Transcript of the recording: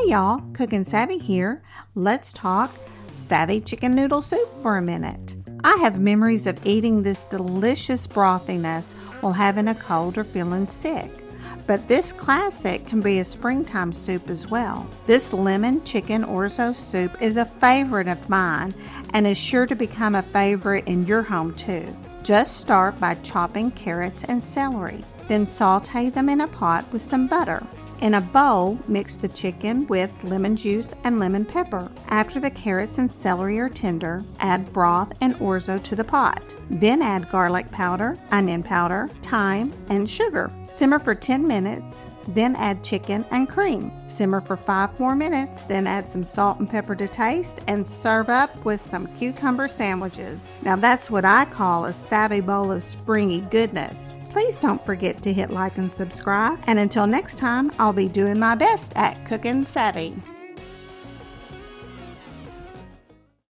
y'all, Cookin' Savvy here. Let's talk savvy chicken noodle soup for a minute. I have memories of eating this delicious brothiness while having a cold or feeling sick. But this classic can be a springtime soup as well. This Lemon Chicken Orzo Soup is a favorite of mine and is sure to become a favorite in your home too. Just start by chopping carrots and celery. Then saute them in a pot with some butter. In a bowl, mix the chicken with lemon juice and lemon pepper. After the carrots and celery are tender, add broth and orzo to the pot. Then add garlic powder, onion powder, thyme, and sugar. Simmer for 10 minutes, then add chicken and cream. Simmer for 5 more minutes, then add some salt and pepper to taste, and serve up with some cucumber sandwiches. Now that's what I call a savvy bowl of springy goodness. Please don't forget to hit like and subscribe. And until next time, I'll be doing my best at Cookin' Savvy.